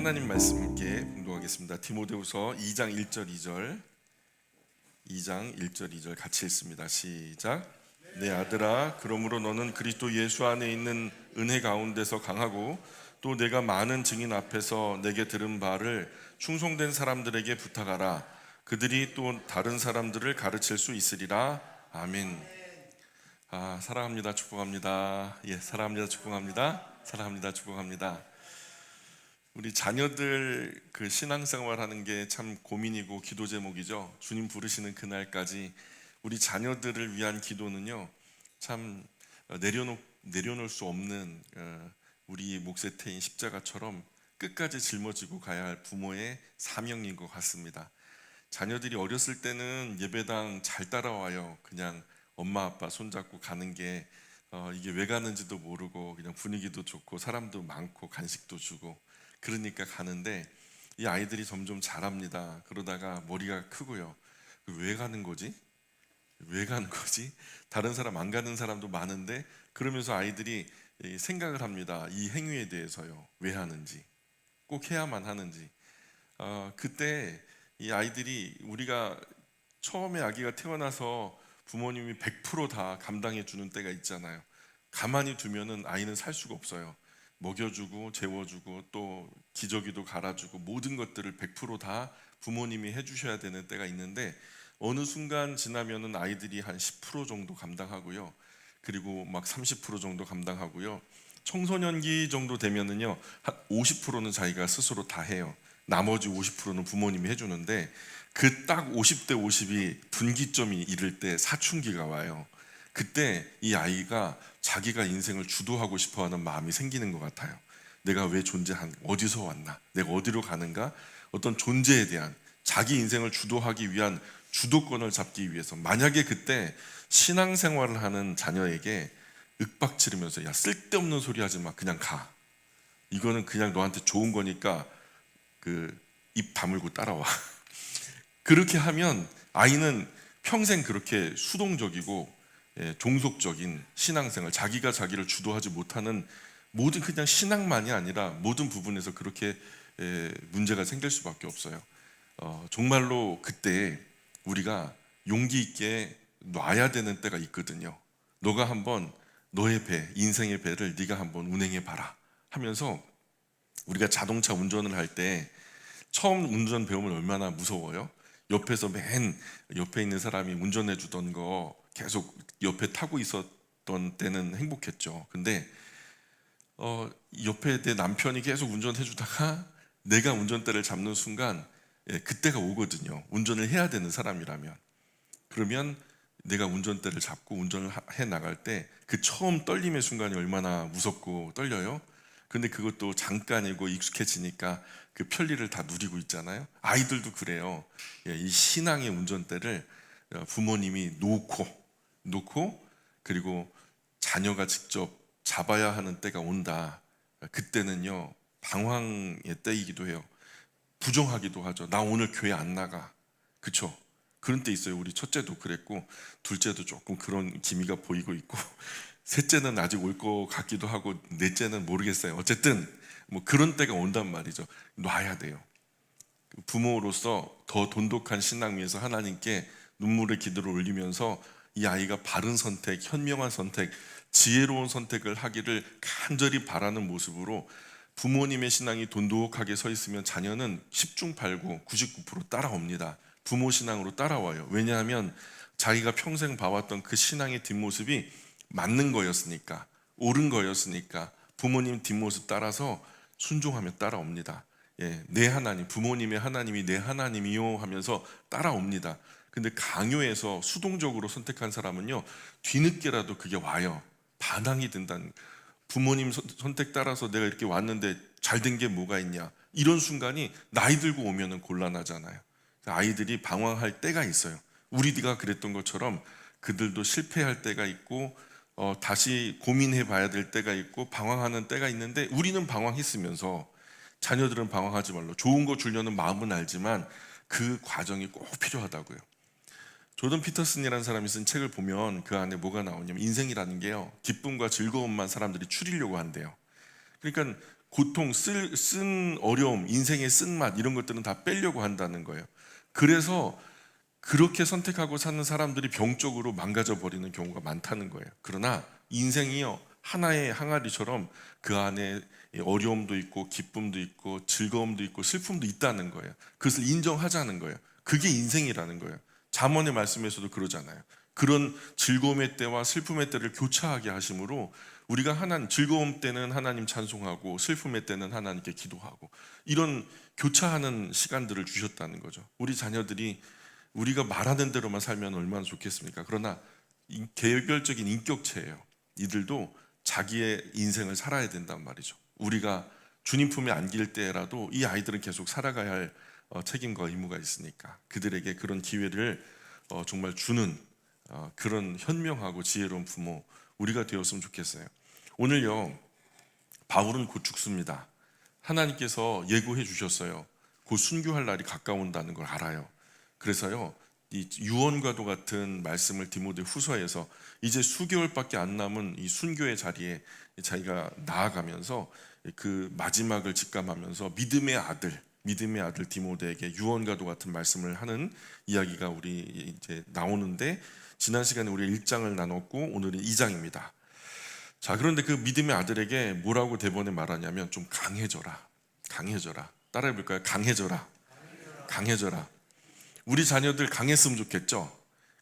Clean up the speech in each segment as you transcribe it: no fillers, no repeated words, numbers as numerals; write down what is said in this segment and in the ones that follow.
하나님 말씀 함께 공독하겠습니다. 디모데후서 2장 1절 2절 같이 읽습니다. 시작. 내 아들아, 그러므로 너는 그리스도 예수 안에 있는 은혜 가운데서 강하고 또 내가 많은 증인 앞에서 내게 들은 바를 충성된 사람들에게 부탁하라. 그들이 또 다른 사람들을 가르칠 수 있으리라. 아멘. 사랑합니다. 축복합니다. 사랑합니다. 축복합니다. 사랑합니다. 축복합니다. 우리 자녀들 그 신앙생활 하는 게 참 고민이고 기도 제목이죠. 주님 부르시는 그날까지 우리 자녀들을 위한 기도는요, 참 내려놓을 수 없는 우리 몫에 태인 십자가처럼 끝까지 짊어지고 가야 할 부모의 사명인 것 같습니다. 자녀들이 어렸을 때는 예배당 잘 따라와요. 그냥 엄마 아빠 손잡고 가는 게 이게 왜 가는지도 모르고 그냥 분위기도 좋고 사람도 많고 간식도 주고 그러니까 가는데, 이 아이들이 점점 자랍니다. 그러다가 머리가 크고요. 왜 가는 거지? 왜 가는 거지? 다른 사람 안 가는 사람도 많은데, 그러면서 아이들이 생각을 합니다. 이 행위에 대해서요. 왜 하는지, 꼭 해야만 하는지. 그때 이 아이들이, 우리가 처음에 아기가 태어나서 부모님이 100% 다 감당해 주는 때가 있잖아요. 가만히 두면은 아이는 살 수가 없어요. 먹여주고 재워주고 또 기저귀도 갈아주고 모든 것들을 100% 다 부모님이 해주셔야 되는 때가 있는데, 어느 순간 지나면은 아이들이 한 10% 정도 감당하고요. 그리고 막 30% 정도 감당하고요. 청소년기 정도 되면은요, 한 50%는 자기가 스스로 다 해요. 나머지 50%는 부모님이 해주는데, 그 딱 50대 50이 분기점이 이를 때 사춘기가 와요. 그때 이 아이가 자기가 인생을 주도하고 싶어하는 마음이 생기는 것 같아요. 내가 왜 어디서 왔나, 내가 어디로 가는가, 어떤 존재에 대한 자기 인생을 주도하기 위한 주도권을 잡기 위해서. 만약에 그때 신앙생활을 하는 자녀에게 윽박지르면서 야, 쓸데없는 소리 하지 마, 그냥 가, 이거는 그냥 너한테 좋은 거니까 입 다물고 따라와 그렇게 하면 아이는 평생 그렇게 수동적이고 종속적인 신앙생활, 자기가 자기를 주도하지 못하는 모든, 그냥 신앙만이 아니라 모든 부분에서 그렇게 문제가 생길 수밖에 없어요. 정말로 그때 우리가 용기 있게 놔야 되는 때가 있거든요. 너가 한번 너의 배, 인생의 배를 네가 한번 운행해 봐라 하면서, 우리가 자동차 운전을 할 때 처음 운전 배우면 얼마나 무서워요. 옆에서 맨 옆에 있는 사람이 운전해 주던 거 계속 옆에 타고 있었던 때는 행복했죠. 근데 옆에 내 남편이 계속 운전해 주다가 내가 운전대를 잡는 순간, 그때가 오거든요. 운전을 해야 되는 사람이라면. 그러면 내가 운전대를 잡고 운전을 해 나갈 때 그 처음 떨림의 순간이 얼마나 무섭고 떨려요. 근데 그것도 잠깐이고 익숙해지니까 그 편리를 다 누리고 있잖아요. 아이들도 그래요. 이 신앙의 운전대를 부모님이 놓고 그리고 자녀가 직접 잡아야 하는 때가 온다. 그때는요, 방황의 때이기도 해요. 부정하기도 하죠. 나 오늘 교회 안 나가. 그쵸? 그런 때 있어요. 우리 첫째도 그랬고, 둘째도 조금 그런 기미가 보이고 있고, 셋째는 아직 올 것 같기도 하고, 넷째는 모르겠어요. 어쨌든 뭐 그런 때가 온단 말이죠. 놔야 돼요. 부모로서 더 돈독한 신앙 위에서 하나님께 눈물의 기도를 올리면서 이 아이가 바른 선택, 현명한 선택, 지혜로운 선택을 하기를 간절히 바라는 모습으로, 부모님의 신앙이 돈독하게 서 있으면 자녀는 10중 8구 99% 따라옵니다. 부모 신앙으로 따라와요. 왜냐하면 자기가 평생 봐왔던 그 신앙의 뒷모습이 맞는 거였으니까, 옳은 거였으니까 부모님 뒷모습 따라서 순종하며 따라옵니다. 내 하나님, 부모님의 하나님이 내 하나님이요 하면서 따라옵니다. 근데 강요해서 수동적으로 선택한 사람은요, 뒤늦게라도 그게 와요. 반항이 된다는, 부모님 선택 따라서 내가 이렇게 왔는데 잘 된 게 뭐가 있냐, 이런 순간이 나이 들고 오면은 곤란하잖아요. 아이들이 방황할 때가 있어요. 우리가 그랬던 것처럼 그들도 실패할 때가 있고, 다시 고민해 봐야 될 때가 있고, 방황하는 때가 있는데, 우리는 방황했으면서 자녀들은 방황하지 말라. 좋은 거 주려는 마음은 알지만 그 과정이 꼭 필요하다고요. 조던 피터슨이라는 사람이 쓴 책을 보면 그 안에 뭐가 나오냐면, 인생이라는 게요, 기쁨과 즐거움만 사람들이 추리려고 한대요. 그러니까 고통, 쓴 어려움, 인생의 쓴맛 이런 것들은 다 빼려고 한다는 거예요. 그래서 그렇게 선택하고 사는 사람들이 병적으로 망가져 버리는 경우가 많다는 거예요. 그러나 인생이요, 하나의 항아리처럼 그 안에 어려움도 있고 기쁨도 있고 즐거움도 있고 슬픔도 있다는 거예요. 그것을 인정하자는 거예요. 그게 인생이라는 거예요. 잠언의 말씀에서도 그러잖아요. 그런 즐거움의 때와 슬픔의 때를 교차하게 하심으로 우리가 즐거움 때는 하나님 찬송하고 슬픔의 때는 하나님께 기도하고 이런 교차하는 시간들을 주셨다는 거죠. 우리 자녀들이 우리가 말하는 대로만 살면 얼마나 좋겠습니까? 그러나 개별적인 인격체예요. 이들도 자기의 인생을 살아야 된단 말이죠. 우리가 주님 품에 안길 때라도 이 아이들은 계속 살아가야 할 책임과 의무가 있으니까 그들에게 그런 기회를 정말 주는 그런 현명하고 지혜로운 부모 우리가 되었으면 좋겠어요. 오늘요, 바울은 곧 죽습니다. 하나님께서 예고해 주셨어요. 곧 순교할 날이 가까운다는 걸 알아요. 그래서요, 이 유언과도 같은 말씀을 디모데 후서에서 이제 수개월밖에 안 남은 이 순교의 자리에 자기가 나아가면서 그 마지막을 직감하면서 믿음의 아들 디모데에게 유언과도 같은 말씀을 하는 이야기가 우리 이제 나오는데, 지난 시간에 우리 1장을 나눴고 오늘은 2장입니다. 자, 그런데 그 믿음의 아들에게 뭐라고 대본에 말하냐면 좀 강해져라. 따라해 볼까요? 강해져라. 우리 자녀들 강했으면 좋겠죠.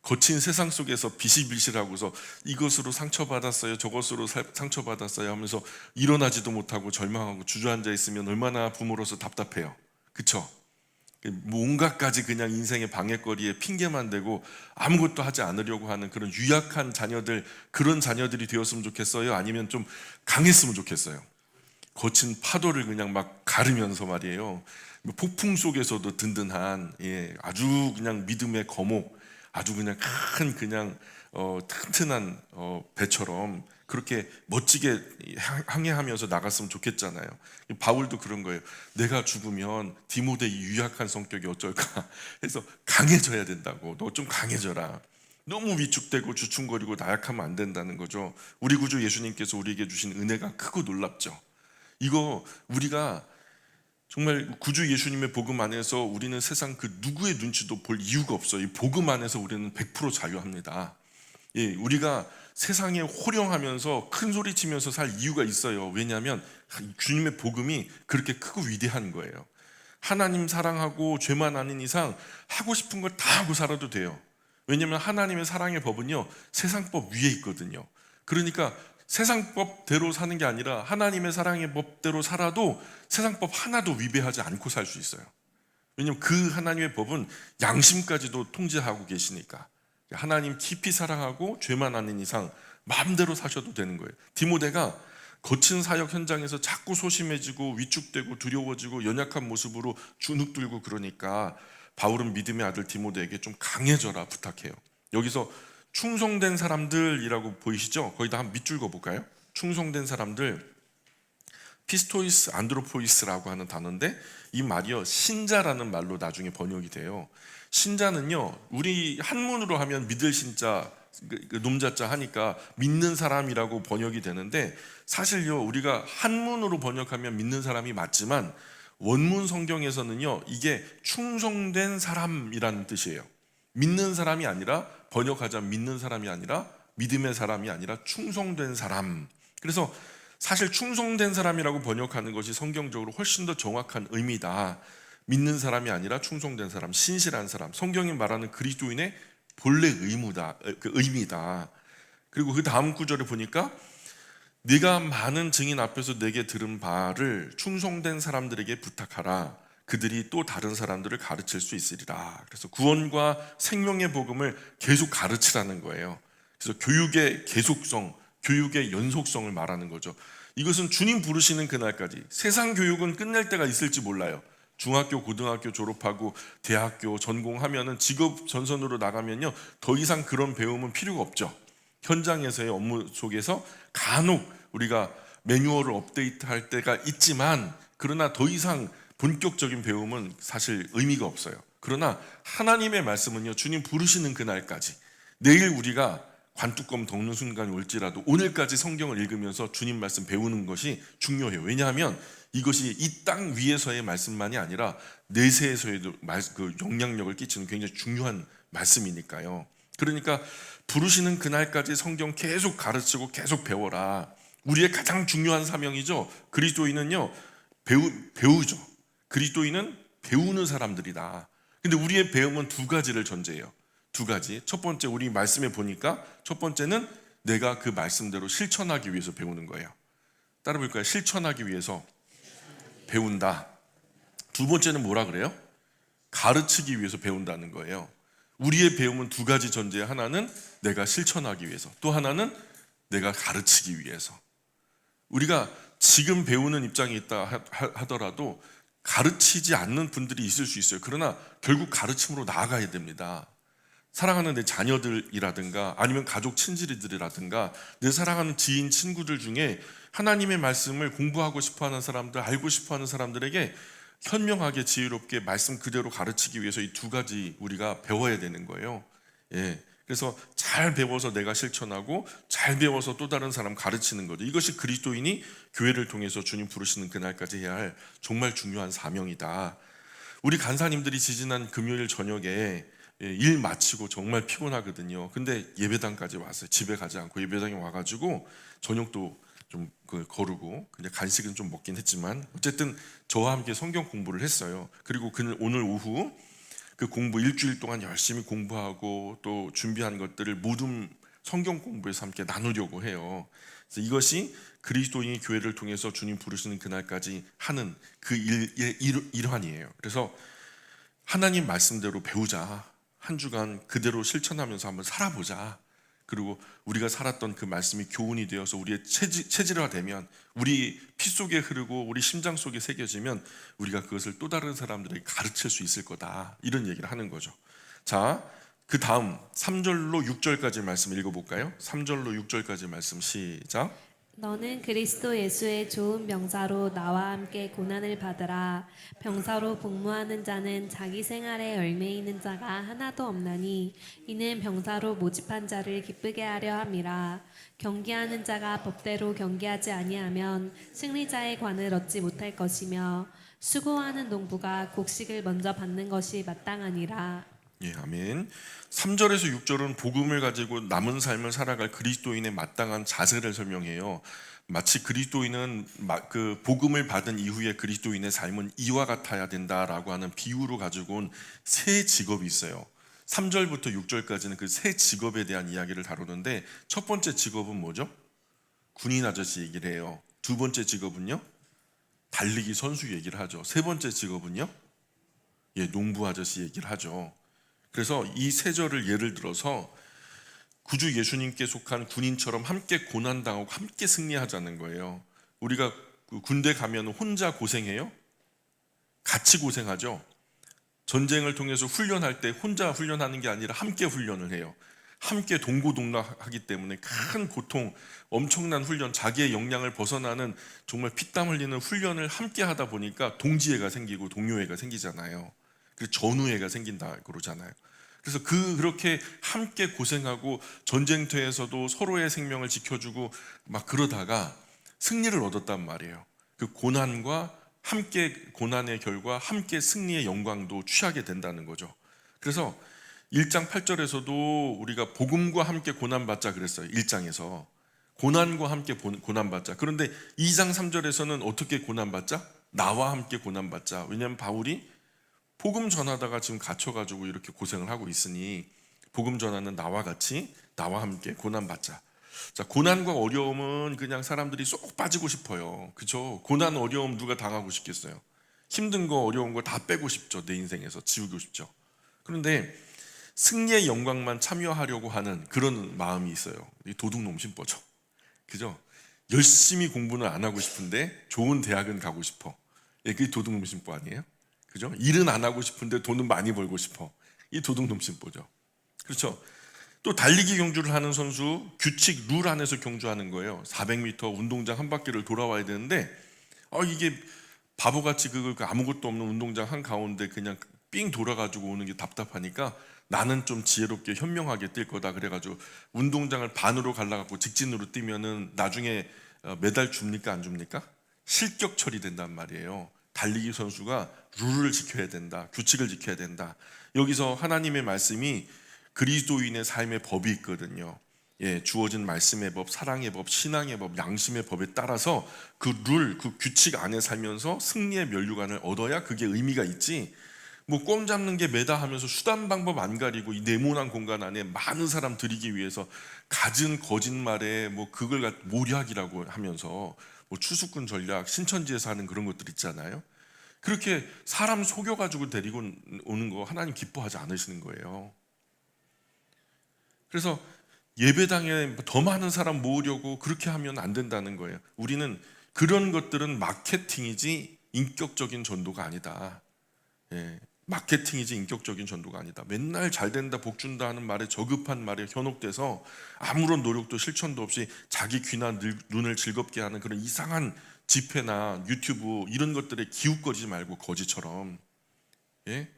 거친 세상 속에서 비실비실하고서 이것으로 상처받았어요, 저것으로 상처받았어요 하면서 일어나지도 못하고 절망하고 주저앉아 있으면 얼마나 부모로서 답답해요. 그쵸? 뭔가까지 그냥 인생의 방해거리에 핑계만 대고 아무것도 하지 않으려고 하는 그런 유약한 자녀들, 그런 자녀들이 되었으면 좋겠어요? 아니면 좀 강했으면 좋겠어요? 거친 파도를 그냥 막 가르면서 말이에요, 폭풍 속에서도 든든한, 아주 그냥 믿음의 거목, 아주 그냥 큰 튼튼한 배처럼 그렇게 멋지게 항해하면서 나갔으면 좋겠잖아요. 바울도 그런 거예요. 내가 죽으면 디모데의 유약한 성격이 어쩔까 해서 강해져야 된다고. 너 좀 강해져라. 너무 위축되고 주춤거리고 나약하면 안 된다는 거죠. 우리 구주 예수님께서 우리에게 주신 은혜가 크고 놀랍죠. 이거 우리가 정말 구주 예수님의 복음 안에서 우리는 세상 그 누구의 눈치도 볼 이유가 없어요. 이 복음 안에서 우리는 100% 자유합니다. 우리가 세상에 호령하면서 큰 소리 치면서 살 이유가 있어요. 왜냐하면 주님의 복음이 그렇게 크고 위대한 거예요. 하나님 사랑하고 죄만 아닌 이상 하고 싶은 걸 다 하고 살아도 돼요. 왜냐하면 하나님의 사랑의 법은요, 세상법 위에 있거든요. 그러니까 세상법대로 사는 게 아니라 하나님의 사랑의 법대로 살아도 세상법 하나도 위배하지 않고 살 수 있어요. 왜냐하면 그 하나님의 법은 양심까지도 통제하고 계시니까. 하나님 깊이 사랑하고 죄만 아닌 이상 마음대로 사셔도 되는 거예요. 디모데가 거친 사역 현장에서 자꾸 소심해지고 위축되고 두려워지고 연약한 모습으로 주눅들고 그러니까 바울은 믿음의 아들 디모데에게 좀 강해져라 부탁해요. 여기서 충성된 사람들이라고 보이시죠? 거기다 한 밑줄 그어볼까요? 충성된 사람들, 피스토이스 안드로포이스라고 하는 단어인데 이 말이요, 신자라는 말로 나중에 번역이 돼요. 신자는요, 우리 한문으로 하면 믿을 신자, 그 놈자자 하니까 믿는 사람이라고 번역이 되는데, 사실요 우리가 한문으로 번역하면 믿는 사람이 맞지만 원문 성경에서는요 이게 충성된 사람이라는 뜻이에요. 믿는 사람이 아니라, 번역하자면 믿는 사람이 아니라 믿음의 사람이 아니라 충성된 사람. 그래서 사실 충성된 사람이라고 번역하는 것이 성경적으로 훨씬 더 정확한 의미다. 믿는 사람이 아니라 충성된 사람, 신실한 사람, 성경이 말하는 그리스도인의 본래 의미다. 그리고 그 다음 구절을 보니까 네가 많은 증인 앞에서 내게 들은 바를 충성된 사람들에게 부탁하라. 그들이 또 다른 사람들을 가르칠 수 있으리라. 그래서 구원과 생명의 복음을 계속 가르치라는 거예요. 그래서 교육의 계속성, 교육의 연속성을 말하는 거죠. 이것은 주님 부르시는 그날까지, 세상 교육은 끝날 때가 있을지 몰라요. 중학교, 고등학교 졸업하고 대학교 전공하면은 직업 전선으로 나가면요 더 이상 그런 배움은 필요가 없죠. 현장에서의 업무 속에서 간혹 우리가 매뉴얼을 업데이트할 때가 있지만, 그러나 더 이상 본격적인 배움은 사실 의미가 없어요. 그러나 하나님의 말씀은요, 주님 부르시는 그날까지, 내일 우리가 관뚜껑 덮는 순간이 올지라도 오늘까지 성경을 읽으면서 주님 말씀 배우는 것이 중요해요. 왜냐하면 이것이 이 땅 위에서의 말씀만이 아니라 내세에서에도 그 영향력을 끼치는 굉장히 중요한 말씀이니까요. 그러니까 부르시는 그날까지 성경 계속 가르치고 계속 배워라. 우리의 가장 중요한 사명이죠. 그리스도인은요, 배우죠. 그리스도인은 배우는 사람들이다. 근데 우리의 배움은 두 가지를 전제해요. 두 가지. 첫 번째, 우리 말씀에 보니까 첫 번째는 내가 그 말씀대로 실천하기 위해서 배우는 거예요. 따라 볼까요? 실천하기 위해서 배운다. 두 번째는 뭐라 그래요? 가르치기 위해서 배운다는 거예요. 우리의 배움은 두 가지 전제. 하나는 내가 실천하기 위해서, 또 하나는 내가 가르치기 위해서. 우리가 지금 배우는 입장에 있다 하더라도 가르치지 않는 분들이 있을 수 있어요. 그러나 결국 가르침으로 나아가야 됩니다. 사랑하는 내 자녀들이라든가 아니면 가족 친지들이라든가 내 사랑하는 지인 친구들 중에 하나님의 말씀을 공부하고 싶어하는 사람들, 알고 싶어하는 사람들에게 현명하게 지혜롭게 말씀 그대로 가르치기 위해서 이 두 가지 우리가 배워야 되는 거예요. 그래서 잘 배워서 내가 실천하고 잘 배워서 또 다른 사람 가르치는 거죠. 이것이 그리스도인이 교회를 통해서 주님 부르시는 그날까지 해야 할 정말 중요한 사명이다. 우리 간사님들이 지지난 금요일 저녁에 일 마치고 정말 피곤하거든요. 근데 예배당까지 왔어요. 집에 가지 않고 예배당에 와가지고 저녁도 좀 거르고 근데 간식은 좀 먹긴 했지만 어쨌든 저와 함께 성경 공부를 했어요. 그리고 오늘 오후 그 공부 일주일 동안 열심히 공부하고 또 준비한 것들을 모든 성경 공부에서 함께 나누려고 해요. 그래서 이것이 그리스도인이 교회를 통해서 주님 부르시는 그날까지 하는 그 일의 일환이에요. 그래서 하나님 말씀대로 배우자. 한 주간 그대로 실천하면서 한번 살아보자. 그리고 우리가 살았던 그 말씀이 교훈이 되어서 우리의 체질화되면 우리 피 속에 흐르고 우리 심장 속에 새겨지면 우리가 그것을 또 다른 사람들에게 가르칠 수 있을 거다. 이런 얘기를 하는 거죠. 자, 그 다음 3절로 6절까지 말씀 읽어볼까요? 3절로 6절까지 말씀 시작. 너는 그리스도 예수의 좋은 병사로 나와 함께 고난을 받으라. 병사로 복무하는 자는 자기 생활에 얽매 있는 자가 하나도 없나니 이는 병사로 모집한 자를 기쁘게 하려 함이라. 경기하는 자가 법대로 경기하지 아니하면 승리자의 관을 얻지 못할 것이며 수고하는 농부가 곡식을 먼저 받는 것이 마땅하니라. 예, 아멘. 3절에서 6절은 복음을 가지고 남은 삶을 살아갈 그리스도인의 마땅한 자세를 설명해요. 마치 그리스도인은 그 복음을 받은 이후에 그리스도인의 삶은 이와 같아야 된다라고 하는 비유로 가지고 온 세 직업이 있어요. 3절부터 6절까지는 그 세 직업에 대한 이야기를 다루는데 첫 번째 직업은 뭐죠? 군인 아저씨 얘기를 해요. 두 번째 직업은요? 달리기 선수 얘기를 하죠. 세 번째 직업은요? 농부 아저씨 얘기를 하죠. 그래서 이 세 절을 예를 들어서 구주 예수님께 속한 군인처럼 함께 고난당하고 함께 승리하자는 거예요. 우리가 군대 가면 혼자 고생해요? 같이 고생하죠. 전쟁을 통해서 훈련할 때 혼자 훈련하는 게 아니라 함께 훈련을 해요. 함께 동고동락하기 때문에 큰 고통, 엄청난 훈련, 자기의 역량을 벗어나는 정말 피땀 흘리는 훈련을 함께 하다 보니까 동지애가 생기고 동료애가 생기잖아요. 그리고 전우애가 생긴다 그러잖아요. 그래서 그렇게 함께 고생하고 전쟁터에서도 서로의 생명을 지켜주고 막 그러다가 승리를 얻었단 말이에요. 그 고난과 함께 고난의 결과 함께 승리의 영광도 취하게 된다는 거죠. 그래서 1장 8절에서도 우리가 복음과 함께 고난받자 그랬어요. 1장에서 고난과 함께 고난받자. 그런데 2장 3절에서는 어떻게 고난받자? 나와 함께 고난받자. 왜냐하면 바울이 복음 전하다가 지금 갇혀가지고 이렇게 고생을 하고 있으니 복음 전하는 나와 같이 나와 함께 고난받자. 자, 고난과 어려움은 그냥 사람들이 쏙 빠지고 싶어요. 그렇죠? 고난 어려움 누가 당하고 싶겠어요? 힘든 거 어려운 거 다 빼고 싶죠. 내 인생에서 지우고 싶죠. 그런데 승리의 영광만 참여하려고 하는 그런 마음이 있어요. 이 도둑놈 심보죠. 그죠? 열심히 공부는 안 하고 싶은데 좋은 대학은 가고 싶어. 그게 도둑놈 심보 아니에요? 그죠? 일은 안 하고 싶은데 돈은 많이 벌고 싶어. 이 도둑놈 심보죠. 그렇죠? 또 달리기 경주를 하는 선수 규칙 룰 안에서 경주하는 거예요. 400m 운동장 한 바퀴를 돌아와야 되는데 이게 바보같이 아무것도 없는 운동장 한 가운데 그냥 삥 돌아가지고 오는 게 답답하니까 나는 좀 지혜롭게 현명하게 뛸 거다 그래가지고 운동장을 반으로 갈라갖고 직진으로 뛰면은 나중에 메달 줍니까 안 줍니까? 실격 처리된단 말이에요. 달리기 선수가 룰을 지켜야 된다, 규칙을 지켜야 된다. 여기서 하나님의 말씀이 그리스도인의 삶의 법이 있거든요. 예, 주어진 말씀의 법, 사랑의 법, 신앙의 법, 양심의 법에 따라서 그 룰, 그 규칙 안에 살면서 승리의 면류관을 얻어야 그게 의미가 있지. 뭐 꼼 잡는 게 매다 하면서 수단 방법 안 가리고 이 네모난 공간 안에 많은 사람 들이기 위해서 갖은 거짓말에 뭐 그걸 모략이라고 하면서 뭐 추수꾼 전략, 신천지에서 하는 그런 것들 있잖아요. 그렇게 사람 속여가지고 데리고 오는 거 하나님 기뻐하지 않으시는 거예요. 그래서 예배당에 더 많은 사람 모으려고 그렇게 하면 안 된다는 거예요. 우리는 그런 것들은 마케팅이지 인격적인 전도가 아니다. 예, 마케팅이지 인격적인 전도가 아니다. 맨날 잘 된다, 복 준다 하는 말에 저급한 말에 현혹돼서 아무런 노력도 실천도 없이 자기 귀나 눈을 즐겁게 하는 그런 이상한 집회나 유튜브 이런 것들에 기웃거리지 말고 거지처럼, 예?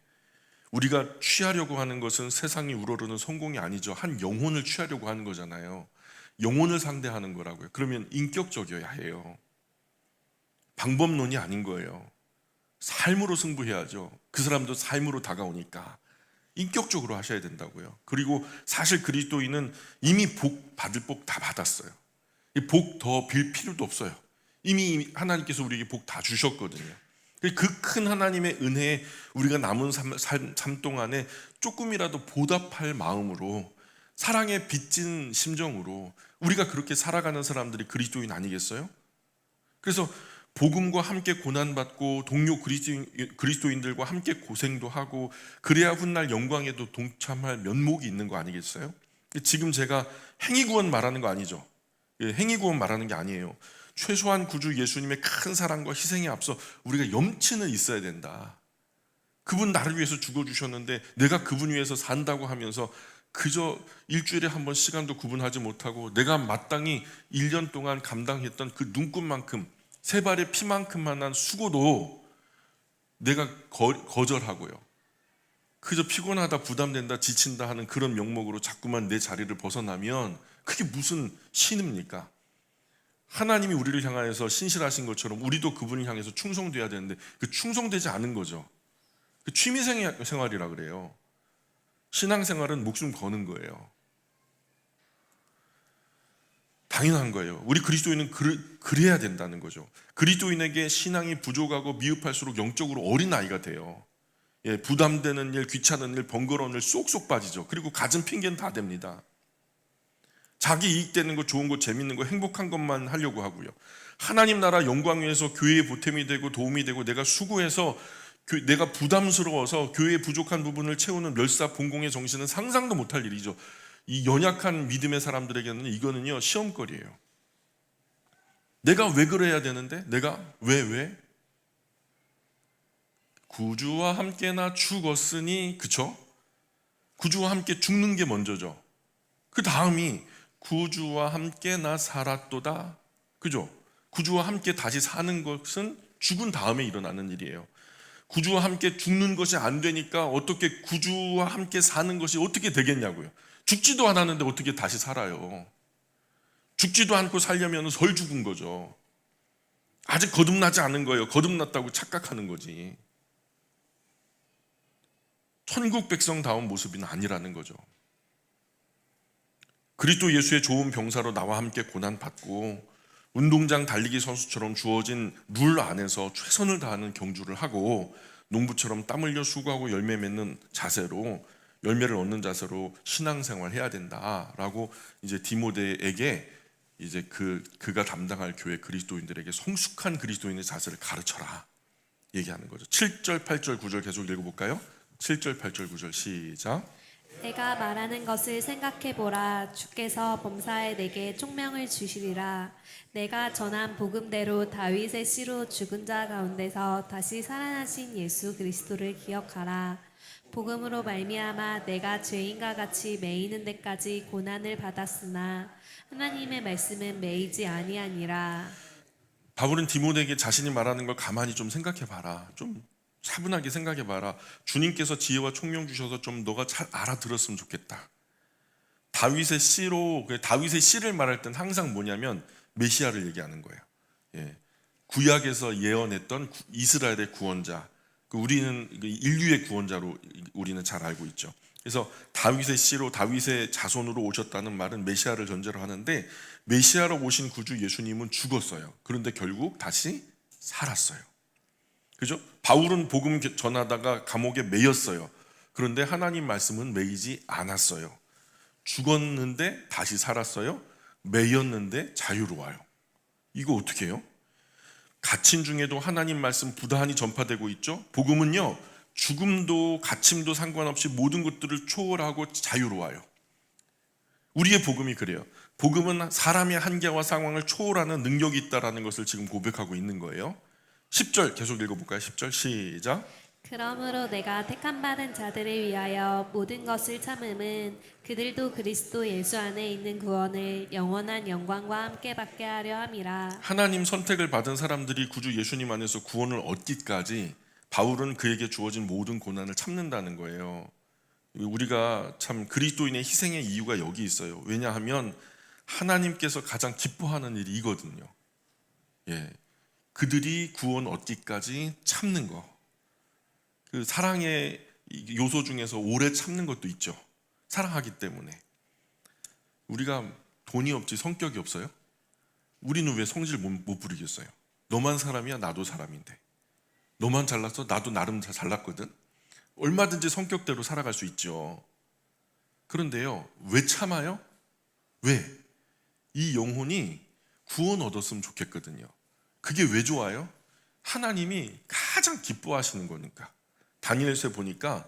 우리가 취하려고 하는 것은 세상이 우러르는 성공이 아니죠. 한 영혼을 취하려고 하는 거잖아요. 영혼을 상대하는 거라고요. 그러면 인격적이어야 해요. 방법론이 아닌 거예요. 삶으로 승부해야죠. 그 사람도 삶으로 다가오니까 인격적으로 하셔야 된다고요. 그리고 사실 그리스도인은 이미 복 받을 복 다 받았어요. 이 복 더 빌 필요도 없어요. 이미 하나님께서 우리에게 복 다 주셨거든요. 그 큰 하나님의 은혜에 우리가 남은 삶 동안에 조금이라도 보답할 마음으로, 사랑에 빚진 심정으로 우리가 그렇게 살아가는 사람들이 그리스도인 아니겠어요? 그래서 복음과 함께 고난받고 동료 그리스도인들과 함께 고생도 하고 그래야 훗날 영광에도 동참할 면목이 있는 거 아니겠어요? 지금 제가 행위구원 말하는 거 아니죠. 행위구원 말하는 게 아니에요. 최소한 구주 예수님의 큰 사랑과 희생에 앞서 우리가 염치는 있어야 된다. 그분 나를 위해서 죽어주셨는데 내가 그분 위해서 산다고 하면서 그저 일주일에 한 번 시간도 구분하지 못하고 내가 마땅히 1년 동안 감당했던 그 눈곱만큼, 세 발의 피만큼만한 수고도 내가 거절하고요. 그저 피곤하다, 부담된다, 지친다 하는 그런 명목으로 자꾸만 내 자리를 벗어나면 그게 무슨 신입니까? 하나님이 우리를 향하여서 신실하신 것처럼 우리도 그분을 향해서 충성돼야 되는데 그 충성되지 않은 거죠. 그 취미생활이라 그래요. 신앙생활은 목숨 거는 거예요. 당연한 거예요. 우리 그리스도인은 그래야 된다는 거죠. 그리스도인에게 신앙이 부족하고 미흡할수록 영적으로 어린 아이가 돼요. 예, 부담되는 일, 귀찮은 일, 번거로운 일 쏙쏙 빠지죠. 그리고 갖은 핑계는 다 됩니다. 자기 이익되는 거, 좋은 거, 재밌는 거, 행복한 것만 하려고 하고요. 하나님 나라 영광 위해서 교회의 보탬이 되고 도움이 되고 내가 수고해서 내가 부담스러워서 교회의 부족한 부분을 채우는 멸사봉공의 정신은 상상도 못할 일이죠. 이 연약한 믿음의 사람들에게는 이거는요 시험거리예요. 내가 왜 그래야 되는데? 내가 왜? 구주와 함께 나 죽었으니, 그쵸? 구주와 함께 죽는 게 먼저죠. 그 다음이 구주와 함께 나 살았도다, 그죠? 구주와 함께 다시 사는 것은 죽은 다음에 일어나는 일이에요. 구주와 함께 죽는 것이 안 되니까 어떻게 구주와 함께 사는 것이 어떻게 되겠냐고요. 죽지도 않았는데 어떻게 다시 살아요? 죽지도 않고 살려면 설 죽은 거죠. 아직 거듭나지 않은 거예요. 거듭났다고 착각하는 거지. 천국 백성다운 모습은 아니라는 거죠. 그리스도 예수의 좋은 병사로 나와 함께 고난받고 운동장 달리기 선수처럼 주어진 룰 안에서 최선을 다하는 경주를 하고 농부처럼 땀 흘려 수고하고 열매 맺는 자세로, 열매를 얻는 자세로 신앙생활 해야 된다라고 이제 디모데에게 이제 그가 담당할 교회 그리스도인들에게 성숙한 그리스도인의 자세를 가르쳐라 얘기하는 거죠. 7절, 8절, 9절 계속 읽어볼까요? 7절, 8절, 9절 시작. 내가 말하는 것을 생각해보라. 주께서 범사에 내게 총명을 주시리라. 내가 전한 복음대로 다윗의 씨로 죽은 자 가운데서 다시 살아나신 예수 그리스도를 기억하라. 복음으로 말미암아 내가 죄인과 같이 매이는 데까지 고난을 받았으나 하나님의 말씀은 매이지 아니하니라. 바울은 디모데에게 자신이 말하는 걸 가만히 좀 생각해봐라. 좀 차분하게 생각해 봐라. 주님께서 지혜와 총명 주셔서 좀 너가 잘 알아들었으면 좋겠다. 다윗의 씨를 말할 땐 항상 뭐냐면 메시아를 얘기하는 거예요. 예. 구약에서 예언했던 이스라엘의 구원자, 우리는 인류의 구원자로 우리는 잘 알고 있죠. 그래서 다윗의 씨로 다윗의 자손으로 오셨다는 말은 메시아를 전제로 하는데, 메시아로 오신 구주 예수님은 죽었어요. 그런데 결국 다시 살았어요. 그죠? 바울은 복음 전하다가 감옥에 매였어요. 그런데 하나님 말씀은 매이지 않았어요. 죽었는데 다시 살았어요. 매였는데 자유로워요. 이거 어떻게 해요? 갇힌 중에도 하나님 말씀 부단히 전파되고 있죠. 복음은요, 죽음도 갇힘도 상관없이 모든 것들을 초월하고 자유로워요. 우리의 복음이 그래요. 복음은 사람의 한계와 상황을 초월하는 능력이 있다는 것을 지금 고백하고 있는 거예요. 10절 계속 읽어볼까요? 10절 시작. 그러므로 내가 택함 받은 자들을 위하여 모든 것을 참음은 그들도 그리스도 예수 안에 있는 구원을 영원한 영광과 함께 받게 하려 함이라. 하나님 선택을 받은 사람들이 구주 예수님 안에서 구원을 얻기까지 바울은 그에게 주어진 모든 고난을 참는다는 거예요. 우리가 참 그리스도인의 희생의 이유가 여기 있어요. 왜냐하면 하나님께서 가장 기뻐하는 일이 이거든요. 예, 그들이 구원 얻기까지 참는 거. 그 사랑의 요소 중에서 오래 참는 것도 있죠. 사랑하기 때문에. 우리가 돈이 없지 성격이 없어요? 우리는 왜 성질 못 부리겠어요? 너만 사람이야, 나도 사람인데. 너만 잘났어, 나도 나름 잘났거든. 얼마든지 성격대로 살아갈 수 있죠. 그런데요, 왜 참아요? 왜? 이 영혼이 구원 얻었으면 좋겠거든요. 그게 왜 좋아요? 하나님이 가장 기뻐하시는 거니까. 다니엘서에 보니까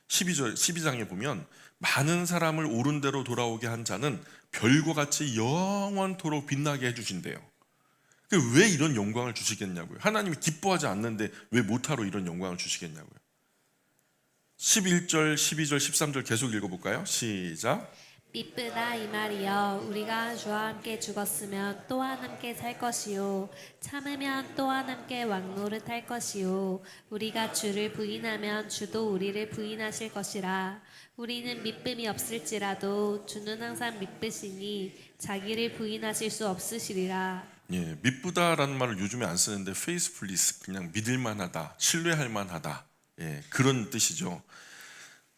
12장에 보면 많은 사람을 옳은 대로 돌아오게 한 자는 별과 같이 영원토록 빛나게 해주신대요. 왜 이런 영광을 주시겠냐고요. 하나님이 기뻐하지 않는데 왜 못하러 이런 영광을 주시겠냐고요. 11절, 12절, 13절 계속 읽어볼까요? 시작. 미쁘다 이 말이여, 우리가 주와 함께 죽었으면 또한 함께 살 것이요, 참으면 또한 함께 왕노릇할 것이요, 우리가 주를 부인하면 주도 우리를 부인하실 것이라. 우리는 미쁨이 없을지라도 주는 항상 미쁘시니 자기를 부인하실 수 없으시리라. 예, 미쁘다라는 말을 요즘에 안 쓰는데 페이스플리스, 그냥 믿을만하다, 신뢰할 만하다, 예, 그런 뜻이죠.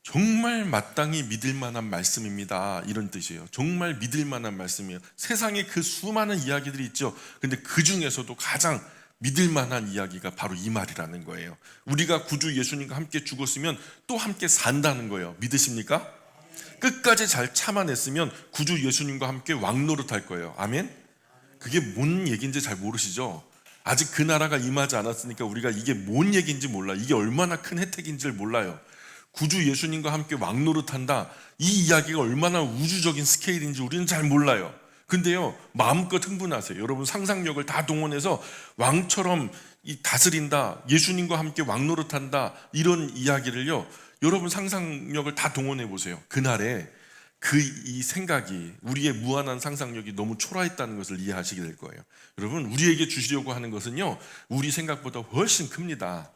정말 마땅히 믿을 만한 말씀입니다, 이런 뜻이에요. 정말 믿을 만한 말씀이에요. 세상에 그 수많은 이야기들이 있죠. 근데 그 중에서도 가장 믿을 만한 이야기가 바로 이 말이라는 거예요. 우리가 구주 예수님과 함께 죽었으면 또 함께 산다는 거예요. 믿으십니까? 끝까지 잘 참아냈으면 구주 예수님과 함께 왕노릇할 거예요. 아멘? 그게 뭔 얘기인지 잘 모르시죠? 아직 그 나라가 임하지 않았으니까 우리가 이게 뭔 얘기인지 몰라. 이게 얼마나 큰 혜택인지를 몰라요. 구주 예수님과 함께 왕노릇한다, 이 이야기가 얼마나 우주적인 스케일인지 우리는 잘 몰라요. 근데요, 마음껏 흥분하세요. 여러분 상상력을 다 동원해서 왕처럼 다스린다, 예수님과 함께 왕노릇한다, 이런 이야기를요, 여러분 상상력을 다 동원해 보세요. 그날에 이 생각이, 우리의 무한한 상상력이 너무 초라했다는 것을 이해하시게 될 거예요. 여러분, 우리에게 주시려고 하는 것은요, 우리 생각보다 훨씬 큽니다.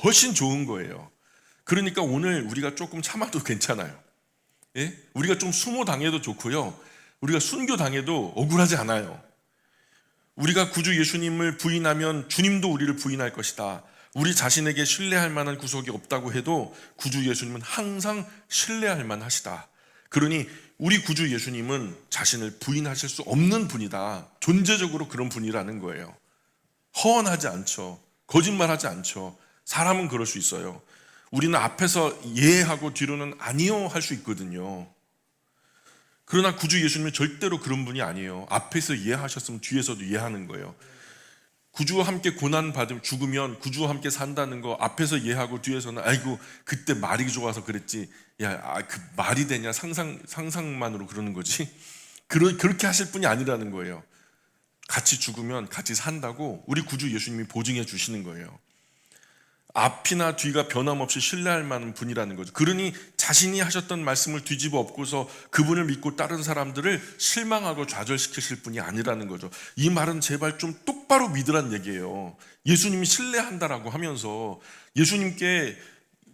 훨씬 좋은 거예요. 그러니까 오늘 우리가 조금 참아도 괜찮아요. 예? 우리가 좀 수모 당해도 좋고요, 우리가 순교 당해도 억울하지 않아요. 우리가 구주 예수님을 부인하면 주님도 우리를 부인할 것이다. 우리 자신에게 신뢰할 만한 구석이 없다고 해도 구주 예수님은 항상 신뢰할 만하시다. 그러니 우리 구주 예수님은 자신을 부인하실 수 없는 분이다. 존재적으로 그런 분이라는 거예요. 허언하지 않죠. 거짓말하지 않죠. 사람은 그럴 수 있어요. 우리는 앞에서 예하고 뒤로는 아니요 할 수 있거든요. 그러나 구주 예수님은 절대로 그런 분이 아니에요. 앞에서 예하셨으면 뒤에서도 예하는 거예요. 구주와 함께 고난받으면, 죽으면 구주와 함께 산다는 거 앞에서 예하고 뒤에서는 아이고 그때 말이 좋아서 그랬지, 야, 그 말이 되냐, 상상만으로 그러는 거지. 그렇게 하실 분이 아니라는 거예요. 같이 죽으면 같이 산다고 우리 구주 예수님이 보증해 주시는 거예요. 앞이나 뒤가 변함없이 신뢰할 만한 분이라는 거죠. 그러니 자신이 하셨던 말씀을 뒤집어 엎고서 그분을 믿고 다른 사람들을 실망하고 좌절시키실 분이 아니라는 거죠. 이 말은 제발 좀 똑바로 믿으란 얘기예요. 예수님이 신뢰한다라고 하면서 예수님께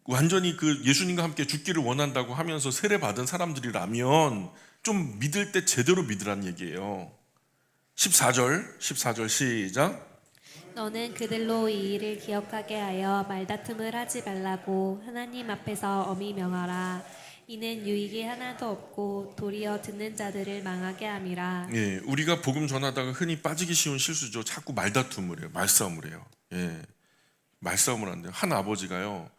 완전히 그 예수님과 함께 죽기를 원한다고 하면서 세례 받은 사람들이라면 좀 믿을 때 제대로 믿으란 얘기예요. 14절 시작. 너는 그들로 이 일을 기억하게 하여 말다툼을 하지 말라고 하나님 앞에서 엄히 명하라. 이는 유익이 하나도 없고 도리어 듣는 자들을 망하게 함이라. 예, 우리가 복음 전하다가 흔히 빠지기 쉬운 실수죠. 자꾸 말다툼을 해요. 말싸움을 해요. 예, 말싸움을 한대요. 한 아버지가요,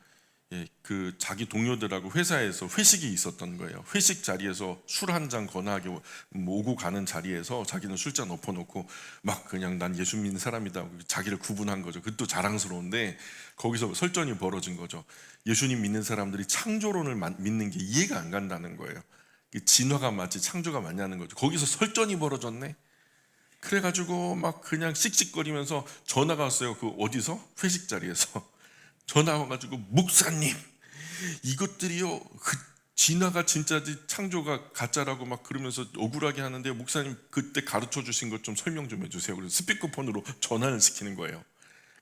예, 그 자기 동료들하고 회사에서 회식이 있었던 거예요. 회식 자리에서 술 한 잔 거나하게 오고 가는 자리에서 자기는 술잔 엎어놓고 막 그냥 난 예수 믿는 사람이다 자기를 구분한 거죠. 그것도 자랑스러운데 거기서 설전이 벌어진 거죠. 예수님 믿는 사람들이 창조론을 믿는 게 이해가 안 간다는 거예요. 진화가 맞지 창조가 맞냐는 거죠. 거기서 설전이 벌어졌네. 그래가지고 막 그냥 씩씩거리면서 전화가 왔어요. 그 어디서? 회식 자리에서 전화 와가지고 목사님 이것들이요 그 진화가 진짜지 창조가 가짜라고 막 그러면서 억울하게 하는데 목사님 그때 가르쳐 주신 것 좀 설명 좀 해주세요. 그래서 스피커폰으로 전화를 시키는 거예요.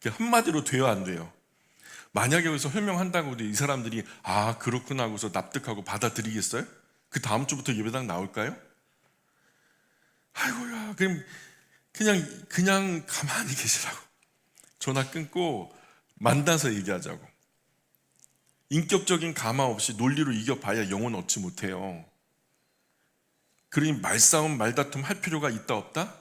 한마디로 돼요 안 돼요? 만약에 여기서 설명한다고 해도 이 사람들이 아 그렇구나 하고서 납득하고 받아들이겠어요? 그 다음 주부터 예배당 나올까요? 아이고야 그냥 가만히 계시라고 전화 끊고 만나서 얘기하자고. 인격적인 감화 없이 논리로 이겨봐야 영혼 얻지 못해요. 그러니 말싸움, 말다툼 할 필요가 있다 없다?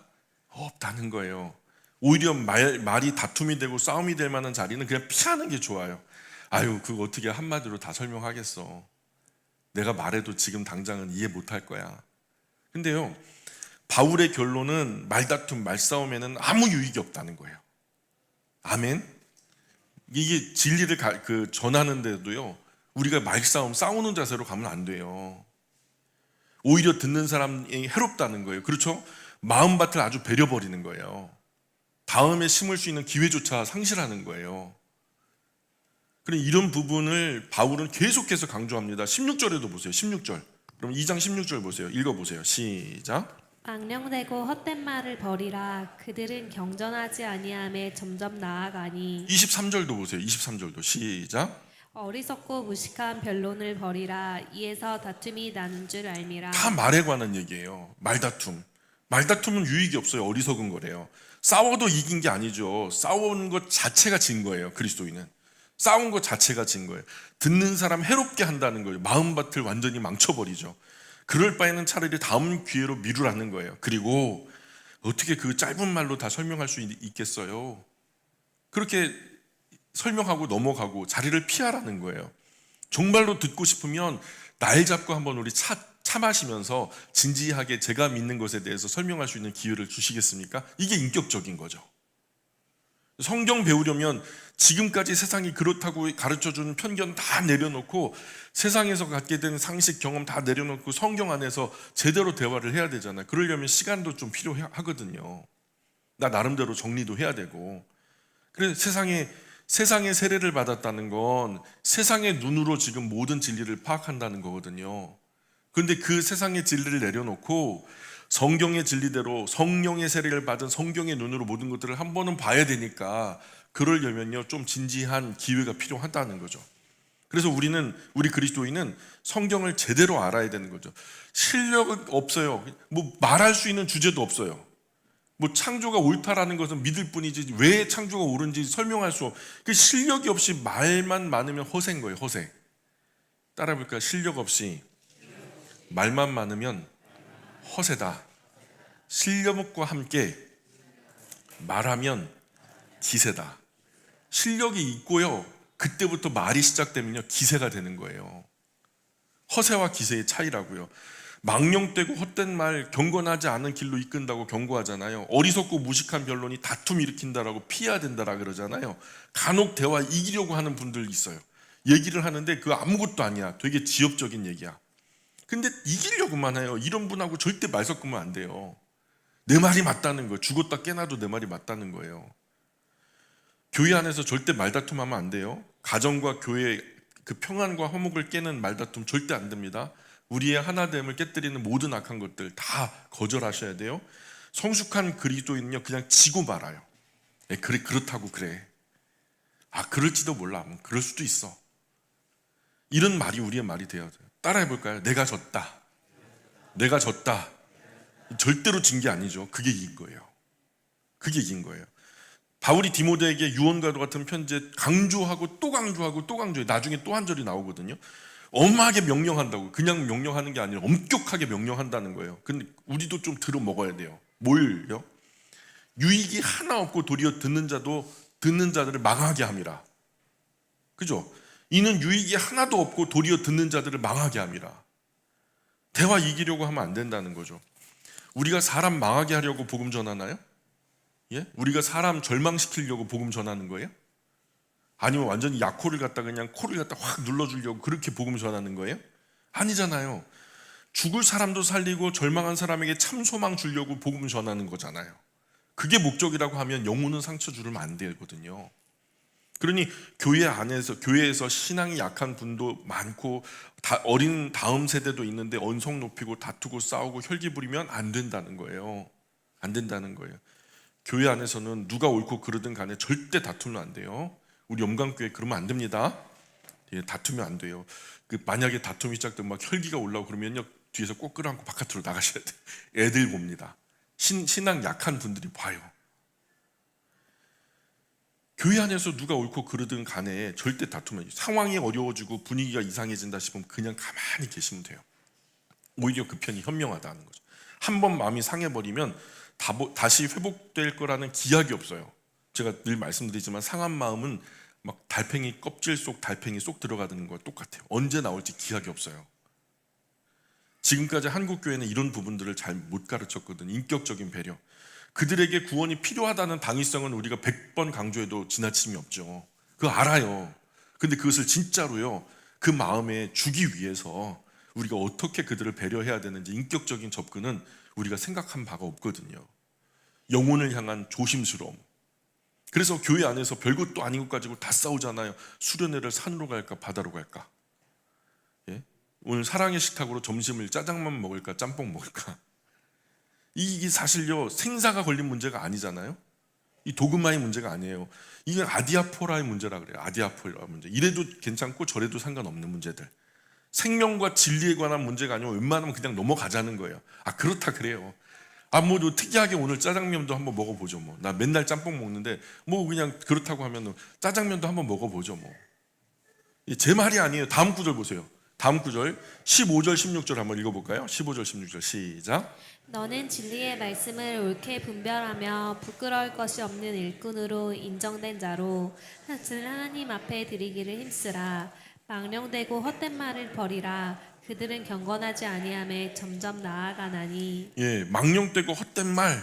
없다는 거예요. 오히려 말이 다툼이 되고 싸움이 될 만한 자리는 그냥 피하는 게 좋아요. 아유 그거 어떻게 한마디로 다 설명하겠어. 내가 말해도 지금 당장은 이해 못할 거야. 근데요 바울의 결론은 말다툼, 말싸움에는 아무 유익이 없다는 거예요. 아멘. 이게 진리를 전하는데도요 우리가 말싸움 싸우는 자세로 가면 안 돼요. 오히려 듣는 사람이 해롭다는 거예요. 그렇죠? 마음밭을 아주 베려버리는 거예요. 다음에 심을 수 있는 기회조차 상실하는 거예요. 그럼 이런 부분을 바울은 계속해서 강조합니다. 16절에도 보세요. 16절. 그럼 2장 16절 보세요. 읽어보세요. 시작. 망령되고 헛된 말을 버리라. 그들은 경전하지 아니함에 점점 나아가니. 23절도 보세요. 23절도 시작. 어리석고 무식한 변론을 버리라. 이에서 다툼이 나는 줄 알미라. 다 말에 관한 얘기예요. 말다툼은 유익이 없어요. 어리석은 거래요. 싸워도 이긴 게 아니죠. 싸우는 것 자체가 진 거예요. 그리스도인은 싸운 것 자체가 진 거예요. 듣는 사람 해롭게 한다는 거예요. 마음밭을 완전히 망쳐버리죠. 그럴 바에는 차라리 다음 기회로 미루라는 거예요. 그리고 어떻게 그 짧은 말로 다 설명할 수 있겠어요? 그렇게 설명하고 넘어가고 자리를 피하라는 거예요. 정말로 듣고 싶으면 날 잡고 한번 우리 차 마시면서 진지하게 제가 믿는 것에 대해서 설명할 수 있는 기회를 주시겠습니까? 이게 인격적인 거죠. 성경 배우려면 지금까지 세상이 그렇다고 가르쳐주는 편견 다 내려놓고 세상에서 갖게 된 상식 경험 다 내려놓고 성경 안에서 제대로 대화를 해야 되잖아요. 그러려면 시간도 좀 필요하거든요. 나 나름대로 정리도 해야 되고. 그래서 세상의 세례를 받았다는 건 세상의 눈으로 지금 모든 진리를 파악한다는 거거든요. 그런데 그 세상의 진리를 내려놓고 성경의 진리대로 성령의 세례를 받은 성경의 눈으로 모든 것들을 한 번은 봐야 되니까 그러려면요 좀 진지한 기회가 필요하다는 거죠. 그래서 우리 그리스도인은 성경을 제대로 알아야 되는 거죠. 실력은 없어요. 뭐 말할 수 있는 주제도 없어요. 뭐 창조가 옳다라는 것은 믿을 뿐이지 왜 창조가 옳은지 설명할 수 없. 그 실력이 없이 말만 많으면 허세인 거예요. 허세. 따라 볼까요? 실력 없이 말만 많으면 허세다. 실력과 함께 말하면 기세다. 실력이 있고요. 그때부터 말이 시작되면요. 기세가 되는 거예요. 허세와 기세의 차이라고요. 망령되고 헛된 말, 경건하지 않은 길로 이끈다고 경고하잖아요. 어리석고 무식한 변론이 다툼 일으킨다라고 피해야 된다라 그러잖아요. 간혹 대화 이기려고 하는 분들 있어요. 얘기를 하는데 그거 아무것도 아니야. 되게 지엽적인 얘기야. 근데 이기려고만 해요. 이런 분하고 절대 말 섞으면 안 돼요. 내 말이 맞다는 거예요. 죽었다 깨나도 내 말이 맞다는 거예요. 교회 안에서 절대 말다툼하면 안 돼요. 가정과 교회 그 평안과 화목을 깨는 말다툼 절대 안 됩니다. 우리의 하나됨을 깨뜨리는 모든 악한 것들 다 거절하셔야 돼요. 성숙한 그리스도인은요 그냥 지고 말아요. 그래 그렇다고 그래. 그럴지도 몰라. 그럴 수도 있어. 이런 말이 우리의 말이 되어야 돼요. 따라해 볼까요? 내가 졌다. 내가 졌다. 절대로 진 게 아니죠. 그게 이긴 거예요. 그게 이긴 거예요. 바울이 디모데에게 유언과도 같은 편지에 강조하고 또 강조하고 또 강조해. 나중에 또 한 절이 나오거든요. 엄하게 명령한다고. 그냥 명령하는 게 아니라 엄격하게 명령한다는 거예요. 근데 우리도 좀 들어 먹어야 돼요. 뭘요? 유익이 하나 없고 도리어 듣는 자들을 망하게 함이라. 그죠? 이는 유익이 하나도 없고 도리어 듣는 자들을 망하게 함이라. 대화 이기려고 하면 안 된다는 거죠. 우리가 사람 망하게 하려고 복음 전하나요? 예? 우리가 사람 절망시키려고 복음 전하는 거예요? 아니면 완전히 약코를 갖다 그냥 코를 갖다 확 눌러주려고 그렇게 복음 전하는 거예요? 아니잖아요. 죽을 사람도 살리고 절망한 사람에게 참 소망 주려고 복음 전하는 거잖아요. 그게 목적이라고 하면 영혼은 상처 주면 안 되거든요. 그러니 교회에서 신앙이 약한 분도 많고 어린 다음 세대도 있는데 언성 높이고 다투고 싸우고 혈기 부리면 안 된다는 거예요. 안 된다는 거예요. 교회 안에서는 누가 옳고 그르든 간에 절대 다투면 안 돼요. 우리 염강교회 그러면 안 됩니다. 예, 다투면 안 돼요. 만약에 다툼이 시작되면 막 혈기가 올라오고 그러면요 뒤에서 꼭 끌어안고 바깥으로 나가셔야 돼요. 애들 봅니다. 신앙 약한 분들이 봐요. 교회 안에서 누가 옳고 그르든 간에 절대 다투면 상황이 어려워지고 분위기가 이상해진다 싶으면 그냥 가만히 계시면 돼요. 오히려 그 편이 현명하다는 거죠. 한번 마음이 상해버리면 다시 회복될 거라는 기약이 없어요. 제가 늘 말씀드리지만 상한 마음은 막 달팽이 껍질 속 달팽이 쏙 들어가는 거 똑같아요. 언제 나올지 기약이 없어요. 지금까지 한국 교회는 이런 부분들을 잘 못 가르쳤거든요. 인격적인 배려. 그들에게 구원이 필요하다는 당위성은 우리가 100번 강조해도 지나침이 없죠. 그거 알아요. 근데 그것을 진짜로요 그 마음에 주기 위해서 우리가 어떻게 그들을 배려해야 되는지 인격적인 접근은 우리가 생각한 바가 없거든요. 영혼을 향한 조심스러움. 그래서 교회 안에서 별것도 아닌 것 가지고 다 싸우잖아요. 수련회를 산으로 갈까 바다로 갈까. 예? 오늘 사랑의 식탁으로 점심을 짜장면 먹을까 짬뽕 먹을까. 이게 사실요 생사가 걸린 문제가 아니잖아요. 이 도그마의 문제가 아니에요. 이게 아디아포라의 문제라 그래요. 아디아포라 문제. 이래도 괜찮고 저래도 상관없는 문제들. 생명과 진리에 관한 문제가 아니면 웬만하면 그냥 넘어가자는 거예요. 그렇다 그래요. 뭐 특이하게 오늘 짜장면도 한번 먹어보죠. 뭐 나 맨날 짬뽕 먹는데 뭐 그냥 그렇다고 하면 짜장면도 한번 먹어보죠. 뭐 제 말이 아니에요. 다음 구절 보세요. 다음 구절 15절 16절 한번 읽어볼까요? 15절 16절 시작. 너는 진리의 말씀을 옳게 분별하며 부끄러울 것이 없는 일꾼으로 인정된 자로 하나님 앞에 드리기를 힘쓰라. 망령되고 헛된 말을 버리라. 그들은 경건하지 아니함에 점점 나아가나니. 예, 망령되고 헛된 말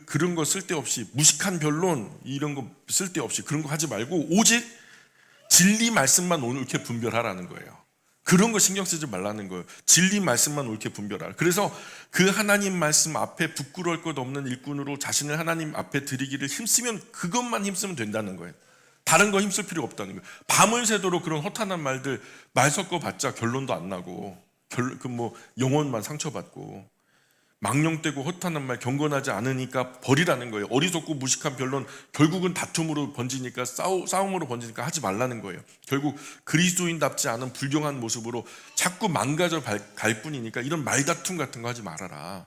그런 거 쓸데없이 무식한 변론 이런 거 쓸데없이 그런 거 하지 말고 오직 진리 말씀만 옳게 분별하라는 거예요. 그런 거 신경 쓰지 말라는 거예요. 진리 말씀만 옳게 분별하라. 그래서 그 하나님 말씀 앞에 부끄러울 것 없는 일꾼으로 자신을 하나님 앞에 드리기를 힘쓰면 그것만 힘쓰면 된다는 거예요. 다른 거 힘쓸 필요가 없다는 거예요. 밤을 새도록 그런 허탄한 말들 말 섞어봤자 결론도 안 나고 영혼만 상처받고 망령되고 허탄한 말 경건하지 않으니까 버리라는 거예요. 어리석고 무식한 변론 결국은 다툼으로 번지니까 싸움으로 번지니까 하지 말라는 거예요. 결국 그리스도인답지 않은 불경한 모습으로 자꾸 망가져 갈 뿐이니까 이런 말다툼 같은 거 하지 말아라.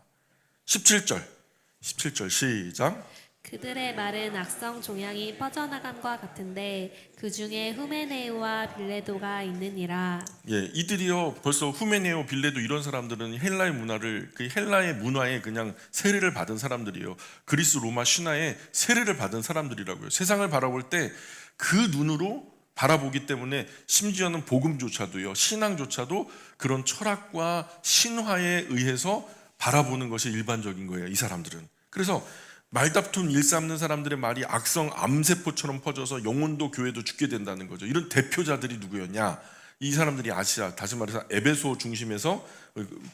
17절 시작. 그들의 말은 악성 종양이 퍼져나감과 같은데 그 중에 후메네오와 빌레도가 있느니라. 예, 이들이요 벌써 후메네오 빌레도 이런 사람들은 헬라의 문화를 헬라의 문화에 그냥 세례를 받은 사람들이에요. 그리스 로마 신화에 세례를 받은 사람들이라고요. 세상을 바라볼 때 그 눈으로 바라보기 때문에 심지어는 복음조차도요 신앙조차도 그런 철학과 신화에 의해서 바라보는 것이 일반적인 거예요. 이 사람들은. 그래서 말다툼 일삼는 사람들의 말이 악성 암세포처럼 퍼져서 영혼도 교회도 죽게 된다는 거죠. 이런 대표자들이 누구였냐? 이 사람들이 아시아, 다시 말해서 에베소 중심에서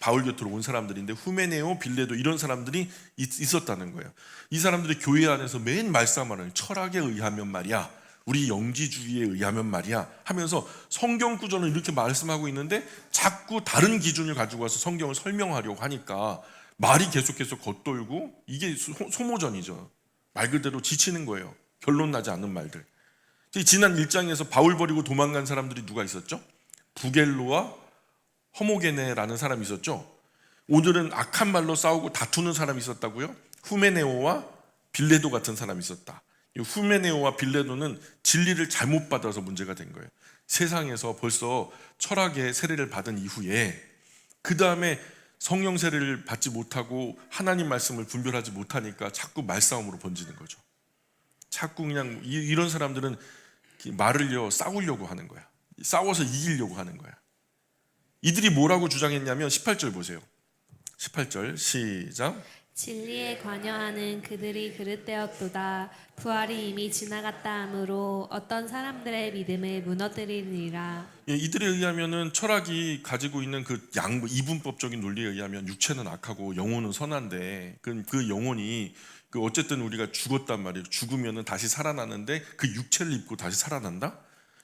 바울 곁으로 온 사람들인데 후메네오, 빌레도 이런 사람들이 있었다는 거예요. 이 사람들이 교회 안에서 맨 말싸움하는 철학에 의하면 말이야 우리 영지주의에 의하면 말이야 하면서 성경 구절은 이렇게 말씀하고 있는데 자꾸 다른 기준을 가지고 와서 성경을 설명하려고 하니까 말이 계속해서 겉돌고 이게 소모전이죠. 말 그대로 지치는 거예요. 결론 나지 않는 말들. 지난 1장에서 바울 버리고 도망간 사람들이 누가 있었죠? 부겔로와 허모게네라는 사람이 있었죠. 오늘은 악한 말로 싸우고 다투는 사람이 있었다고요? 후메네오와 빌레도 같은 사람이 있었다. 이 후메네오와 빌레도는 진리를 잘못 받아서 문제가 된 거예요. 세상에서 벌써 철학의 세례를 받은 이후에 그 다음에 성령 세례를 받지 못하고 하나님 말씀을 분별하지 못하니까 자꾸 말싸움으로 번지는 거죠. 자꾸 그냥 이런 사람들은 말을요 싸우려고 하는 거야. 싸워서 이기려고 하는 거야. 이들이 뭐라고 주장했냐면 18절 보세요. 18절 시작. 진리에 관여하는 그들이 그릇되었도다. 부활이 이미 지나갔다 하므로 어떤 사람들의 믿음을 무너뜨리니라. 이들에 의하면은 철학이 가지고 있는 그 이분법적인 논리에 의하면 육체는 악하고 영혼은 선한데 그 영혼이 어쨌든 우리가 죽었단 말이에요. 죽으면은 다시 살아나는데 그 육체를 입고 다시 살아난다?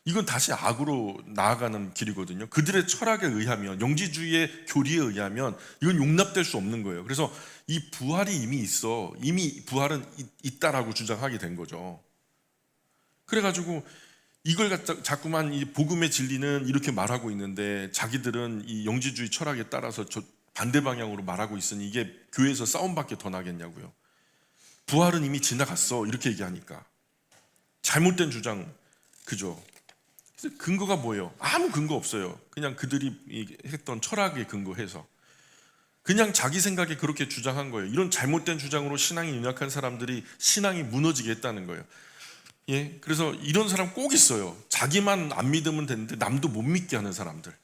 이건 다시 악으로 나아가는 길이거든요. 그들의 철학에 의하면, 영지주의의 교리에 의하면 이건 용납될 수 없는 거예요. 그래서 이 부활이 이미 있어. 이미 부활은 있다라고 주장하게 된 거죠. 그래가지고 이걸 갖다 자꾸만 이 복음의 진리는 이렇게 말하고 있는데 자기들은 이 영지주의 철학에 따라서 반대 방향으로 말하고 있으니 이게 교회에서 싸움밖에 더 나겠냐고요. 부활은 이미 지나갔어. 이렇게 얘기하니까. 잘못된 주장, 그죠? 근거가 뭐예요? 아무 근거 없어요. 그냥 그들이 했던 철학에 근거해서 그냥 자기 생각에 그렇게 주장한 거예요. 이런 잘못된 주장으로 신앙이 연약한 사람들이 신앙이 무너지게 했다는 거예요. 예, 그래서 이런 사람 꼭 있어요. 자기만 안 믿으면 되는데 남도 못 믿게 하는 사람들.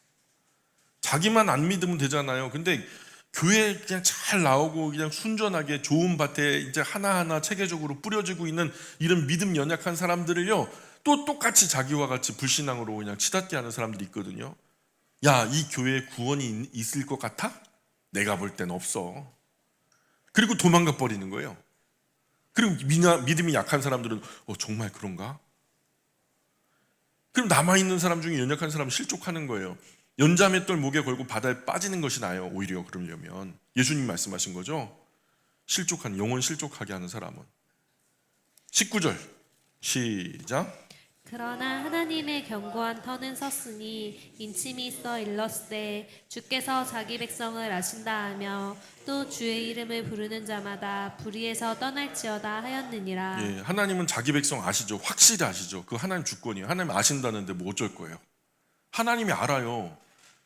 자기만 안 믿으면 되잖아요. 근데 교회 그냥 잘 나오고 그냥 순전하게 좋은 밭에 이제 하나하나 체계적으로 뿌려지고 있는 이런 믿음 연약한 사람들을요. 또 똑같이 자기와 같이 불신앙으로 그냥 치닫게 하는 사람들이 있거든요. 야, 이 교회에 구원이 있을 것 같아? 내가 볼 땐 없어. 그리고 도망가 버리는 거예요. 그리고 믿음이 약한 사람들은 정말 그런가? 그럼 남아있는 사람 중에 연약한 사람은 실족하는 거예요. 연자맷돌 목에 걸고 바다에 빠지는 것이 나아요. 오히려 그러려면 예수님 말씀하신 거죠. 실족한 영혼 실족하게 하는 사람은 19절 시작. 그러나 하나님의 견고한 터는 섰으니 인침이 있어 일렀으되 주께서 자기 백성을 아신다 하며 또 주의 이름을 부르는 자마다 불의에서 떠날지어다 하였느니라. 예, 하나님은 자기 백성 아시죠? 확실히 아시죠? 그 하나님 주권이에요. 하나님 아신다는데 뭐 어쩔 거예요? 하나님이 알아요.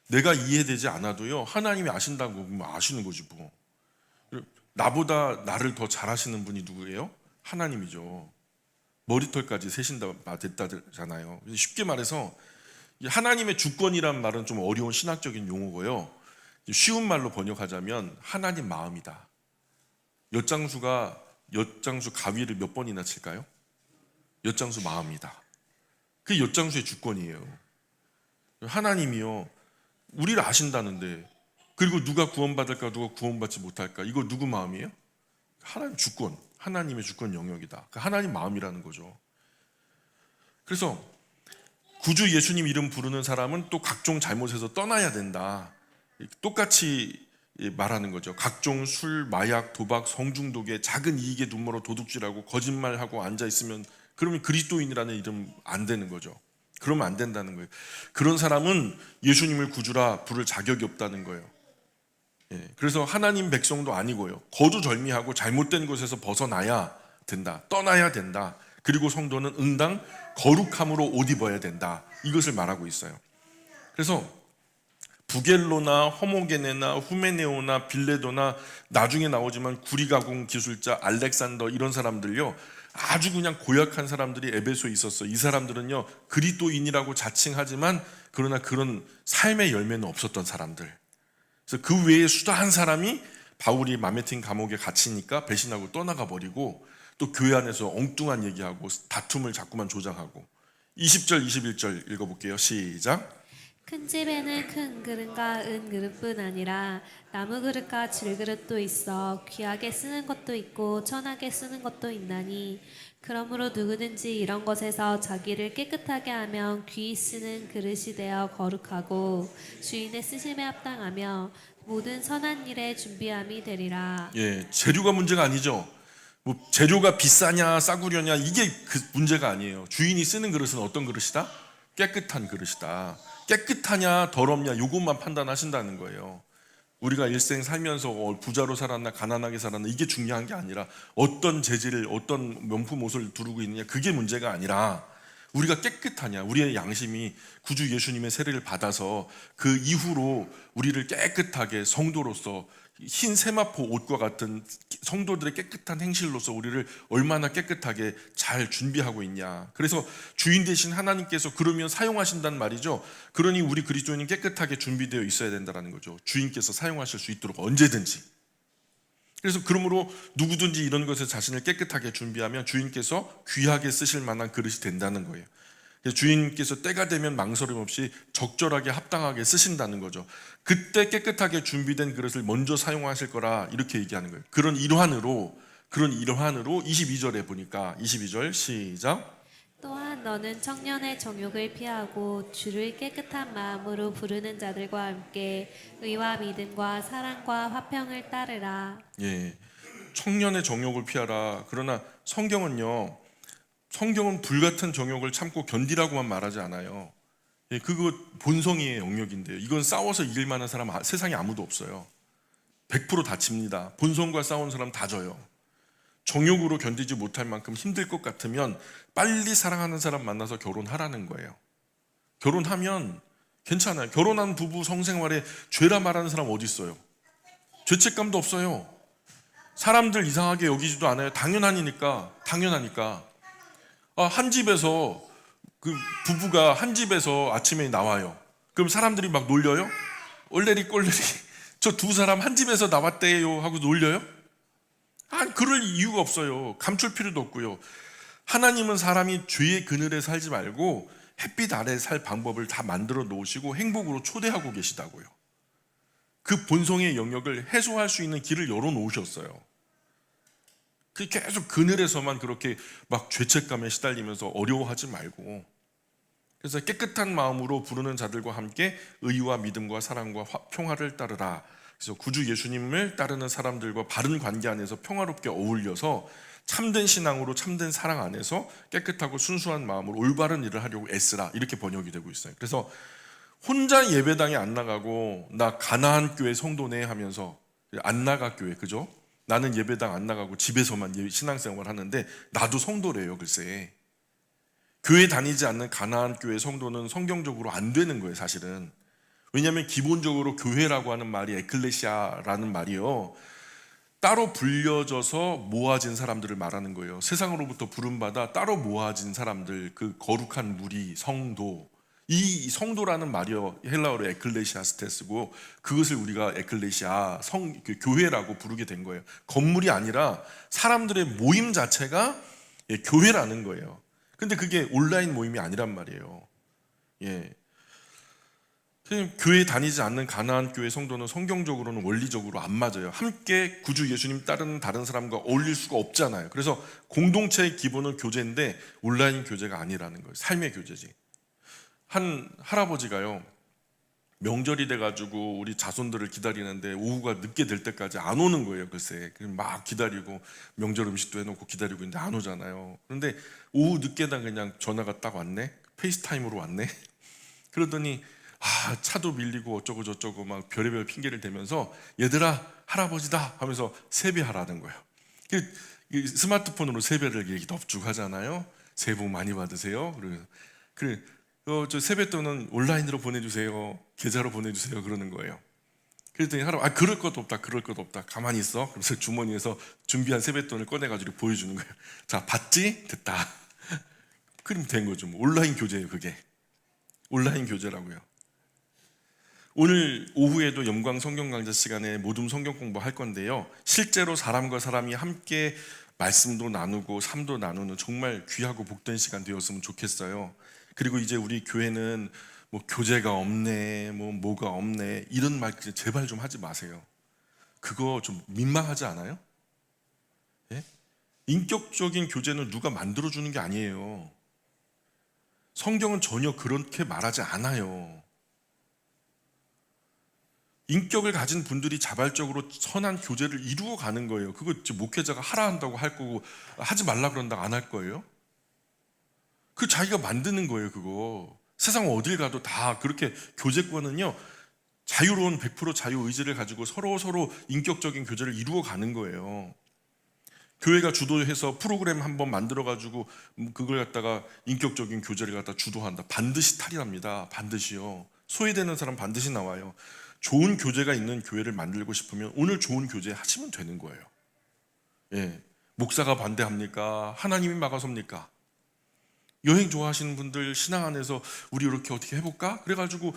내가 이해되지 않아도요. 하나님이 아신다고 아시는 거지 뭐. 나보다 나를 더 잘하시는 분이 누구예요? 하나님이죠. 머리털까지 세신다 됐다잖아요. 쉽게 말해서 하나님의 주권이란 말은 좀 어려운 신학적인 용어고요. 쉬운 말로 번역하자면 하나님 마음이다. 엿장수 가위를 몇 번이나 칠까요? 엿장수 마음이다. 그게 엿장수의 주권이에요. 하나님이요. 우리를 아신다는데 그리고 누가 구원받을까 누가 구원받지 못할까 이거 누구 마음이에요? 하나님 주권. 하나님의 주권 영역이다. 하나님 마음이라는 거죠. 그래서 구주 예수님 이름 부르는 사람은 또 각종 잘못에서 떠나야 된다. 똑같이 말하는 거죠. 각종 술, 마약, 도박, 성중독에 작은 이익에 눈멀어 도둑질하고 거짓말하고 앉아있으면 그러면 그리스도인이라는 이름 안 되는 거죠. 그러면 안 된다는 거예요. 그런 사람은 예수님을 구주라 부를 자격이 없다는 거예요. 예, 그래서 하나님 백성도 아니고요. 거두절미하고 잘못된 곳에서 벗어나야 된다. 떠나야 된다. 그리고 성도는 응당 거룩함으로 옷 입어야 된다. 이것을 말하고 있어요. 그래서 부겔로나 허모게네나 후메네오나 빌레도나 나중에 나오지만 구리가공 기술자 알렉산더 이런 사람들요. 아주 그냥 고약한 사람들이 에베소에 있었어. 이 사람들은요. 그리스도인이라고 자칭하지만 그러나 그런 삶의 열매는 없었던 사람들. 그래서 그 외에 수다한 사람이 바울이 마메틴 감옥에 갇히니까 배신하고 떠나가 버리고 또 교회 안에서 엉뚱한 얘기하고 다툼을 자꾸만 조장하고 20절 21절 읽어볼게요. 시작. 큰 집에는 큰 그릇과 은 그릇뿐 아니라 나무 그릇과 질그릇도 있어 귀하게 쓰는 것도 있고 천하게 쓰는 것도 있나니 그러므로 누구든지 이런 것에서 자기를 깨끗하게 하면 귀 쓰는 그릇이 되어 거룩하고 주인의 쓰심에 합당하며 모든 선한 일에 준비함이 되리라. 예, 재료가 문제가 아니죠. 뭐 재료가 비싸냐 싸구려냐 이게 그 문제가 아니에요. 주인이 쓰는 그릇은 어떤 그릇이다? 깨끗한 그릇이다. 깨끗하냐 더럽냐 이것만 판단하신다는 거예요. 우리가 일생 살면서 부자로 살았나 가난하게 살았나 이게 중요한 게 아니라 어떤 재질을 어떤 명품 옷을 두르고 있느냐 그게 문제가 아니라 우리가 깨끗하냐 우리의 양심이 구주 예수님의 세례를 받아서 그 이후로 우리를 깨끗하게 성도로서 흰 세마포 옷과 같은 성도들의 깨끗한 행실로서 우리를 얼마나 깨끗하게 잘 준비하고 있냐. 그래서 주인 되신 하나님께서 그러면 사용하신단 말이죠. 그러니 우리 그리스도인은 깨끗하게 준비되어 있어야 된다는 거죠. 주인께서 사용하실 수 있도록 언제든지. 그래서 그러므로 누구든지 이런 것에 자신을 깨끗하게 준비하면 주인께서 귀하게 쓰실 만한 그릇이 된다는 거예요. 그래서 주인께서 때가 되면 망설임 없이 적절하게 합당하게 쓰신다는 거죠. 그때 깨끗하게 준비된 그릇을 먼저 사용하실 거라 이렇게 얘기하는 거예요. 그런 일환으로 22절에 보니까 22절 시작. 또한 너는 청년의 정욕을 피하고 주를 깨끗한 마음으로 부르는 자들과 함께 의와 믿음과 사랑과 화평을 따르라. 예, 청년의 정욕을 피하라. 그러나 성경은 불같은 정욕을 참고 견디라고만 말하지 않아요. 예, 그거 본성의 영역인데요. 이건 싸워서 이길 만한 사람 세상에 아무도 없어요. 100% 다칩니다. 본성과 싸우는 사람 다 져요. 정욕으로 견디지 못할 만큼 힘들 것 같으면 빨리 사랑하는 사람 만나서 결혼하라는 거예요. 결혼하면 괜찮아요. 결혼한 부부 성생활에 죄라 말하는 사람 어디 있어요? 죄책감도 없어요. 사람들 이상하게 여기지도 않아요. 당연하니까. 한 집에서 그 부부가 한 집에서 아침에 나와요. 그럼 사람들이 막 놀려요? 얼레리 꼴레리 저 두 사람 한 집에서 나왔대요 하고 놀려요? 그럴 이유가 없어요. 감출 필요도 없고요. 하나님은 사람이 죄의 그늘에 살지 말고 햇빛 아래 살 방법을 다 만들어 놓으시고 행복으로 초대하고 계시다고요. 그 본성의 영역을 해소할 수 있는 길을 열어 놓으셨어요. 계속 그늘에서만 그렇게 막 죄책감에 시달리면서 어려워하지 말고, 그래서 깨끗한 마음으로 부르는 자들과 함께 의와 믿음과 사랑과 평화를 따르라. 그래서 구주 예수님을 따르는 사람들과 바른 관계 안에서 평화롭게 어울려서 참된 신앙으로 참된 사랑 안에서 깨끗하고 순수한 마음으로 올바른 일을 하려고 애쓰라, 이렇게 번역이 되고 있어요. 그래서 혼자 예배당에 안 나가고 나 가나안 교회 성도네 하면서 안 나가 교회, 그죠? 나는 예배당 안 나가고 집에서만 신앙생활 하는데 나도 성도래요. 글쎄, 교회 다니지 않는 가나안 교회 성도는 성경적으로 안 되는 거예요, 사실은. 왜냐하면 기본적으로 교회라고 하는 말이 에클레시아라는 말이요, 따로 불려져서 모아진 사람들을 말하는 거예요. 세상으로부터 부름받아 따로 모아진 사람들, 그 거룩한 무리, 성도. 이 성도라는 말이요, 헬라어로 에클레시아스테스고, 그것을 우리가 에클레시아 교회라고 부르게 된 거예요. 건물이 아니라 사람들의 모임 자체가 교회라는 거예요. 근데 그게 온라인 모임이 아니란 말이에요. 예. 교회 다니지 않는 가나안 교회 성도는 성경적으로는 원리적으로 안 맞아요. 함께 구주 예수님 따르는 다른 사람과 어울릴 수가 없잖아요. 그래서 공동체의 기본은 교제인데 온라인 교제가 아니라는 거예요. 삶의 교제지. 한 할아버지가요, 명절이 돼가지고 우리 자손들을 기다리는데 오후가 늦게 될 때까지 안 오는 거예요. 글쎄, 막 기다리고 명절 음식도 해놓고 기다리고 있는데 안 오잖아요. 그런데 오후 늦게다 그냥 전화가 딱 왔네. 페이스타임으로 왔네. 그러더니 차도 밀리고 어쩌고 저쩌고 막 별의별 핑계를 대면서 얘들아 할아버지다 하면서 세배하라는 거예요. 스마트폰으로 세배를 이렇게 넙죽 하잖아요. 새해 복 많이 받으세요. 그래 저 세뱃돈은 온라인으로 보내주세요. 계좌로 보내주세요. 그러는 거예요. 그랬더니 할아버지 그럴 것도 없다. 가만히 있어. 그래서 주머니에서 준비한 세뱃돈을 꺼내가지고 보여주는 거예요. 자, 봤지? 됐다. 그럼 된 거죠. 온라인 교제예요. 그게 온라인 교제라고요. 오늘 오후에도 영광 성경 강좌 시간에 모둠 성경 공부할 건데요, 실제로 사람과 사람이 함께 말씀도 나누고 삶도 나누는 정말 귀하고 복된 시간 되었으면 좋겠어요. 그리고 이제 우리 교회는 뭐 교제가 없네, 뭐가 없네, 이런 말 제발 좀 하지 마세요. 그거 좀 민망하지 않아요? 예? 인격적인 교제는 누가 만들어주는 게 아니에요. 성경은 전혀 그렇게 말하지 않아요. 인격을 가진 분들이 자발적으로 선한 교제를 이루어 가는 거예요. 그거 목회자가 하라 한다고 할 거고 하지 말라 그런다고 안 할 거예요? 그 자기가 만드는 거예요. 그거 세상 어딜 가도 다 그렇게. 교제권은요, 자유로운 100% 자유의지를 가지고 서로 인격적인 교제를 이루어 가는 거예요. 교회가 주도해서 프로그램 한번 만들어 가지고 그걸 갖다가 인격적인 교제를 갖다 주도한다, 반드시 탈이납니다. 반드시요. 소외되는 사람 반드시 나와요. 좋은 교제가 있는 교회를 만들고 싶으면 오늘 좋은 교제 하시면 되는 거예요. 예. 목사가 반대합니까? 하나님이 막아섭니까? 여행 좋아하시는 분들 신앙 안에서 우리 이렇게 어떻게 해볼까? 그래가지고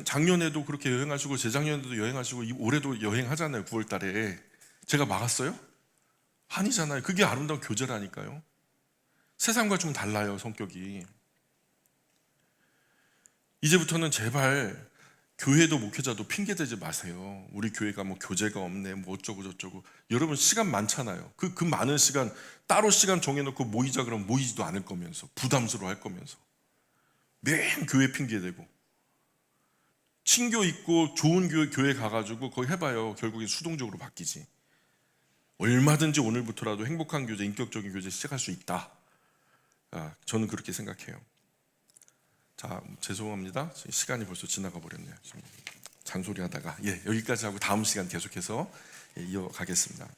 작년에도 그렇게 여행하시고 재작년에도 여행하시고 올해도 여행하잖아요. 9월 달에. 제가 막았어요? 아니잖아요. 그게 아름다운 교제라니까요. 세상과 좀 달라요, 성격이. 이제부터는 제발 교회도 목회자도 핑계대지 마세요. 우리 교회가 뭐 교제가 없네, 뭐 어쩌고 저쩌고. 여러분 시간 많잖아요. 그 많은 시간 따로 시간 정해놓고 모이자 그러면 모이지도 않을 거면서, 부담스러워 할 거면서 맨 교회 핑계대고, 친교 있고 좋은 교회 가가지고 거기 해봐요. 결국엔 수동적으로 바뀌지. 얼마든지 오늘부터라도 행복한 교제, 인격적인 교제 시작할 수 있다. 저는 그렇게 생각해요. 자, 죄송합니다. 시간이 벌써 지나가 버렸네요. 잔소리 하다가. 여기까지 하고 다음 시간 계속해서 이어가겠습니다.